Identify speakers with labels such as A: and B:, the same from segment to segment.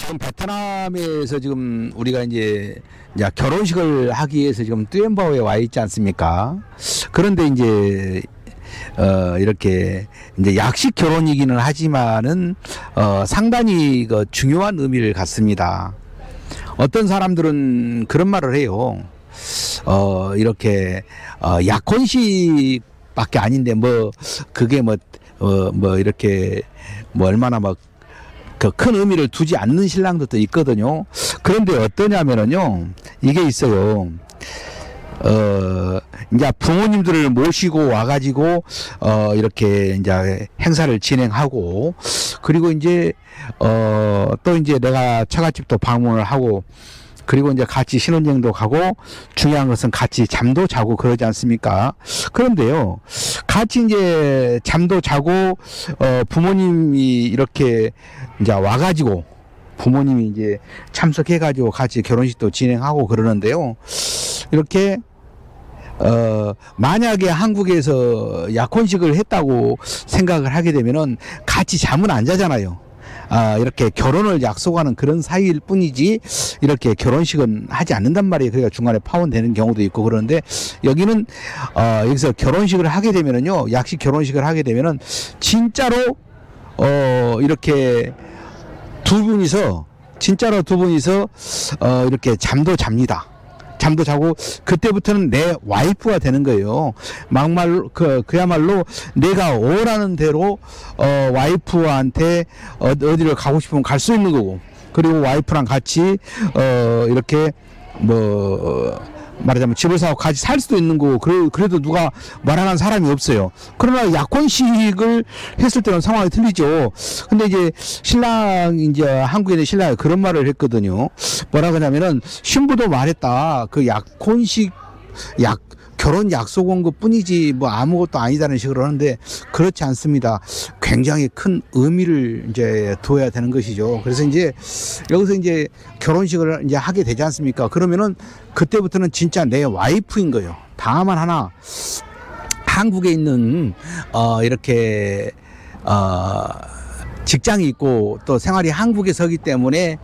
A: 지금 베트남에서 지금 우리가 이제 결혼식을 하기 위해서 지금 뚜엠바오에 와 있지 않습니까? 그런데 이제 이렇게 이제 약식 결혼이기는 하지만은 상당히 그 중요한 의미를 갖습니다. 어떤 사람들은 그런 말을 해요. 이렇게 약혼식밖에 아닌데 뭐 그게 뭐 이렇게 뭐 얼마나 막 그 큰 의미를 두지 않는 신랑들도 있거든요. 그런데 어떠냐면은요, 이게 있어요. 이제 부모님들을 모시고 와가지고 이렇게 이제 행사를 진행하고, 그리고 이제 또 이제 내가 처갓집도 방문을 하고, 그리고 이제 같이 신혼여행도 가고, 중요한 것은 같이 잠도 자고 그러지 않습니까? 그런데요, 같이 이제 잠도 자고, 부모님이 이렇게 이제 와가지고, 부모님이 이제 참석해가지고 같이 결혼식도 진행하고 그러는데요. 이렇게, 만약에 한국에서 약혼식을 했다고 생각을 하게 되면은 같이 잠은 안 자잖아요. 이렇게 결혼을 약속하는 그런 사이일 뿐이지 이렇게 결혼식은 하지 않는단 말이에요. 그러니까 중간에 파혼되는 경우도 있고 그러는데 여기는 여기서 결혼식을 하게 되면은요, 약식 결혼식을 하게 되면은 진짜로 이렇게 진짜로 두 분이서 이렇게 잠도 잡니다. 잠도 자고 그때부터는 내 와이프가 되는 거예요. 막말로 그야말로 내가 오라는 대로 와이프한테 어디를 가고 싶으면 갈 수 있는 거고, 그리고 와이프랑 같이 이렇게 뭐 말하자면 집을 사고 같이 살 수도 있는 거고, 그래도 누가 말하는 사람이 없어요. 그러나 약혼식을 했을 때는 상황이 틀리죠. 근데 이제 이제 한국에 있는 신랑이 그런 말을 했거든요. 뭐라 그러냐면은, 신부도 말했다. 그 약혼식, 결혼 약속 온 것 뿐이지 뭐 아무것도 아니다는 식으로 하는데, 그렇지 않습니다. 굉장히 큰 의미를 이제 둬야 되는 것이죠. 그래서 이제 여기서 이제 결혼식을 이제 하게 되지 않습니까? 그러면은 그때부터는 진짜 내 와이프인 거예요. 다만 하나, 한국에 있는 이렇게 직장이 있고 또 생활이 한국에 서기 때문에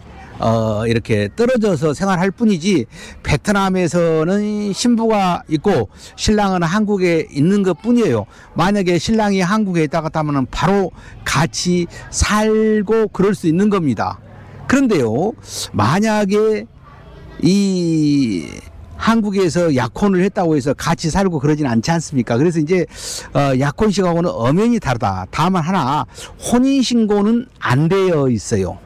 A: 이렇게 떨어져서 생활할 뿐이지, 베트남에서는 신부가 있고 신랑은 한국에 있는 것 뿐이에요. 만약에 신랑이 한국에 있다가 하면은 바로 같이 살고 그럴 수 있는 겁니다. 그런데요, 만약에 이 한국에서 약혼을 했다고 해서 같이 살고 그러진 않지 않습니까? 그래서 이제 약혼식하고는 엄연히 다르다. 다만 하나, 혼인신고는 안 되어 있어요.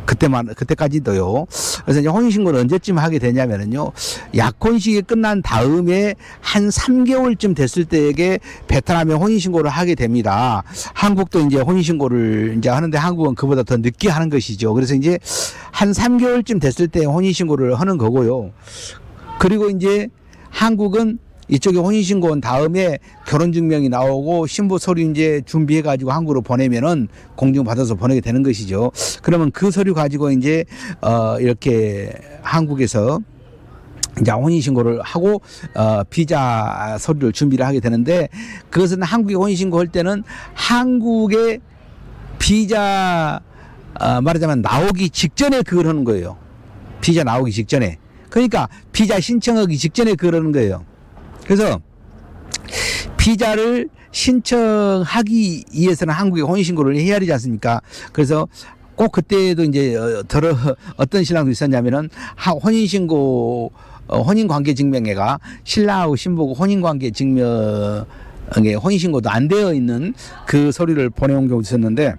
A: 그때까지도요. 그래서 이제 혼인신고를 언제쯤 하게 되냐면은요, 약혼식이 끝난 다음에 한 3개월쯤 됐을 때에게 베트남에 혼인신고를 하게 됩니다. 한국도 이제 혼인신고를 이제 하는데 한국은 그보다 더 늦게 하는 것이죠. 그래서 이제 한 3개월쯤 됐을 때 혼인신고를 하는 거고요. 그리고 이제 한국은 이쪽에 혼인신고 온 다음에 결혼증명이 나오고 신부 서류 이제 준비해가지고 한국으로 보내면은 공증받아서 보내게 되는 것이죠. 그러면 그 서류 가지고 이제 이렇게 한국에서 이제 혼인신고를 하고 비자 서류를 준비를 하게 되는데, 그것은 한국에 혼인신고 할 때는 한국의 비자 말하자면 나오기 직전에 그걸 하는 거예요. 비자 나오기 직전에. 그러니까 비자 신청하기 직전에 그러는 거예요. 그래서 비자를 신청하기 위해서는 한국에 혼인신고를 해야 되지 않습니까? 그래서 꼭 그때도 이제 어떤 신랑도 있었냐면은 혼인신고 혼인관계증명회가 신랑하고 신부고 혼인관계증명에 혼인신고도 안 되어 있는 그 서류를 보내온 경우도 있었는데,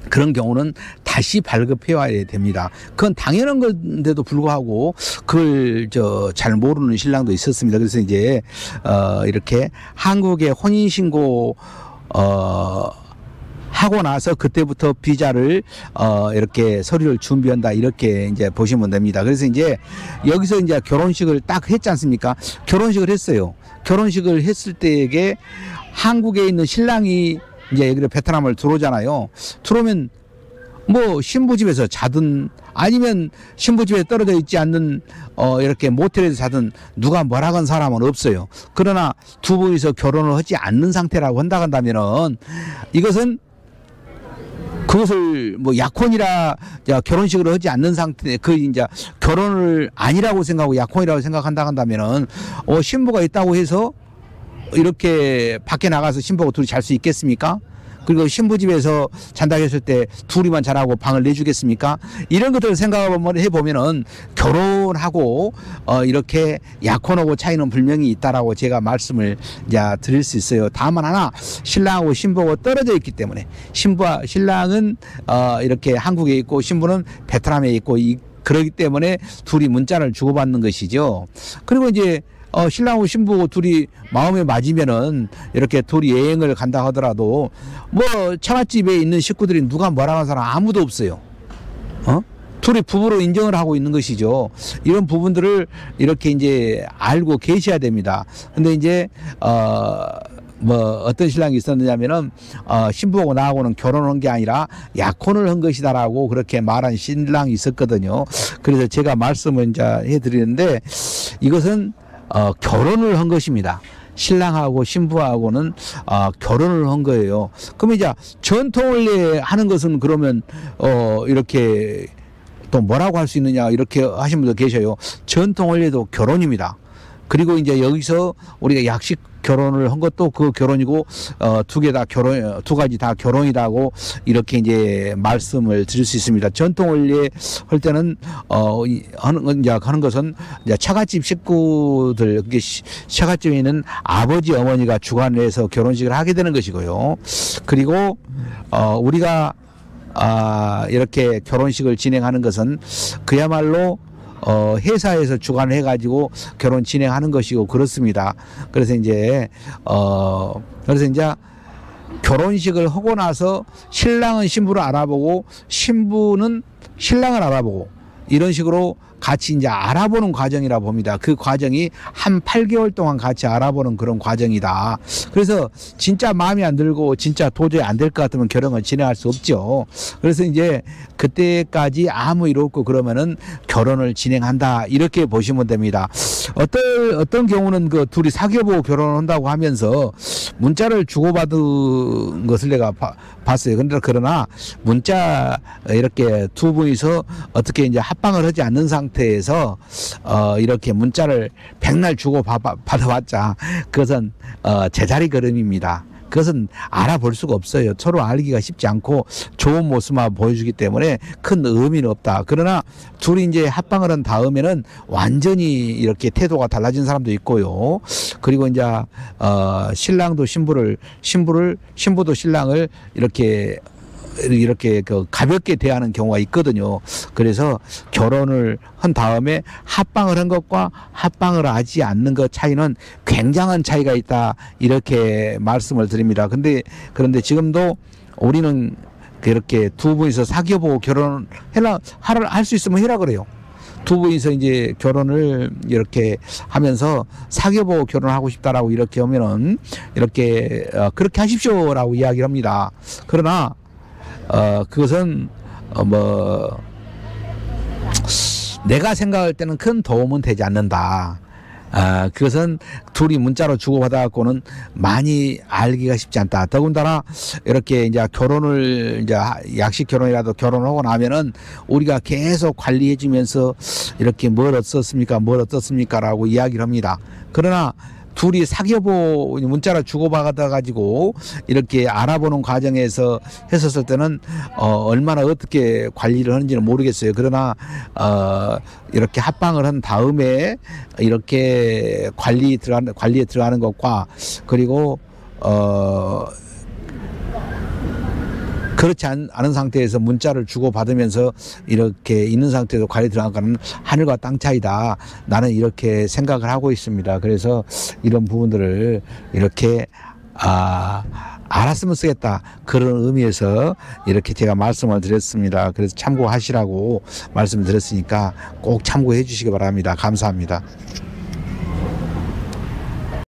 A: 그런 경우는 다시 발급해 와야 됩니다. 그건 당연한 건데도 불구하고 그걸 잘 모르는 신랑도 있었습니다. 그래서 이제 이렇게 한국에 혼인신고 하고 나서 그때부터 비자를 이렇게 서류를 준비한다, 이렇게 이제 보시면 됩니다. 그래서 이제 여기서 이제 결혼식을 딱 했지 않습니까? 결혼식을 했어요. 결혼식을 했을 때에게 한국에 있는 신랑이 이제 여기로 베트남을 들어오잖아요. 들어오면 뭐 신부집에서 자든 아니면 신부집에 떨어져 있지 않는 이렇게 모텔에서 자든 누가 뭐라고 한 사람은 없어요. 그러나 두 분이서 결혼을 하지 않는 상태라고 한다면은 이것은 그것을 결혼식을 뭐 약혼이라 결혼식을 하지 않는 상태, 그 이제 결혼을 아니라고 생각하고 약혼이라고 생각한다 한다면은 신부가 있다고 해서 이렇게 밖에 나가서 신부하고 둘이 잘 수 있겠습니까? 그리고 신부 집에서 잔다고 했을 때 둘이만 자라고 방을 내주겠습니까? 이런 것들을 생각해 보면은 결혼하고 이렇게 약혼하고 차이는 분명히 있다라고 제가 말씀을 이제 드릴 수 있어요. 다만 하나, 신랑하고 신부하고 떨어져 있기 때문에, 신랑은 이렇게 한국에 있고 신부는 베트남에 있고 그러기 때문에 둘이 문자를 주고받는 것이죠. 그리고 이제 신랑하고 신부고 둘이 마음에 맞으면은 이렇게 둘이 여행을 간다 하더라도 뭐 처갓집에 있는 식구들이 누가 뭐라고 하는 사람 아무도 없어요. 둘이 부부로 인정을 하고 있는 것이죠. 이런 부분들을 이렇게 이제 알고 계셔야 됩니다. 근데 이제 뭐 어떤 신랑이 있었느냐면은 신부하고 나하고는 결혼한 게 아니라 약혼을 한 것이다라고 그렇게 말한 신랑이 있었거든요. 그래서 제가 말씀을 이제 해드리는데, 이것은 결혼을 한 것입니다. 신랑하고 신부하고는 결혼을 한 거예요. 그럼 이제 전통을 하는 것은 그러면 이렇게 또 뭐라고 할 수 있느냐 이렇게 하신 분도 계셔요. 전통원례도 결혼입니다. 그리고 이제 여기서 우리가 약식 결혼을 한 것도 그 결혼이고, 두 가지 다 결혼이라고 이렇게 이제 말씀을 드릴 수 있습니다. 전통 원리 할 때는, 하는 것은 이제 처갓집 식구들, 처갓집에 있는 아버지, 어머니가 주관을 해서 결혼식을 하게 되는 것이고요. 그리고, 우리가, 이렇게 결혼식을 진행하는 것은 그야말로 회사에서 주관을 해가지고 결혼 진행하는 것이고 그렇습니다. 그래서 이제 결혼식을 하고 나서 신랑은 신부를 알아보고 신부는 신랑을 알아보고 이런 식으로 같이 이제 알아보는 과정이라 봅니다. 그 과정이 한 8개월 동안 같이 알아보는 그런 과정이다. 그래서 진짜 마음에 안 들고 진짜 도저히 안 될 것 같으면 결혼을 진행할 수 없죠. 그래서 이제 그때까지 아무 일 없고 그러면은 결혼을 진행한다, 이렇게 보시면 됩니다. 어떤 경우는 그 둘이 사귀어보고 결혼한다고 하면서 문자를 주고받은 것을 내가 봤어요. 그러나 문자 이렇게 두 분이서 어떻게 이제 합방을 하지 않는 상태에서 이렇게 문자를 백날 주고 받아봤자 그것은 제자리 걸음입니다. 그것은 알아볼 수가 없어요. 서로 알기가 쉽지 않고 좋은 모습만 보여주기 때문에 큰 의미는 없다. 그러나 둘이 이제 합방을 한 다음에는 완전히 이렇게 태도가 달라진 사람도 있고요. 그리고 이제 신랑도 신부도 신랑을 이렇게 그 가볍게 대하는 경우가 있거든요. 그래서 결혼을 한 다음에 합방을 한 것과 합방을 하지 않는 것 차이는 굉장한 차이가 있다, 이렇게 말씀을 드립니다. 그런데 지금도 우리는 그렇게 두 분이서 사귀어보고 결혼을 할 수 있으면 해라 그래요. 두 분이서 이제 결혼을 이렇게 하면서 사귀어보고 결혼하고 싶다라고 이렇게 하면은 이렇게 그렇게 하십시오라고 이야기를 합니다. 그러나 그것은 내가 생각할 때는 큰 도움은 되지 않는다. 그것은 둘이 문자로 주고받아갖고는 많이 알기가 쉽지 않다. 더군다나 이렇게 이제 결혼을 이제 약식 결혼이라도 결혼하고 나면은 우리가 계속 관리해주면서 이렇게 뭘 어떻습니까라고 이야기를 합니다. 그러나 둘이 사귀어보 문자로 주고받아가지고 이렇게 알아보는 과정에서 했었을 때는 얼마나 어떻게 관리를 하는지는 모르겠어요. 그러나 이렇게 합방을 한 다음에 이렇게 관리에 들어가는 것과 그리고 그렇지 않은 상태에서 문자를 주고받으면서 이렇게 있는 상태에서 관리 들어가는 하늘과 땅 차이다. 나는 이렇게 생각을 하고 있습니다. 그래서 이런 부분들을 이렇게 알았으면 쓰겠다, 그런 의미에서 이렇게 제가 말씀을 드렸습니다. 그래서 참고하시라고 말씀을 드렸으니까 꼭 참고해 주시기 바랍니다. 감사합니다.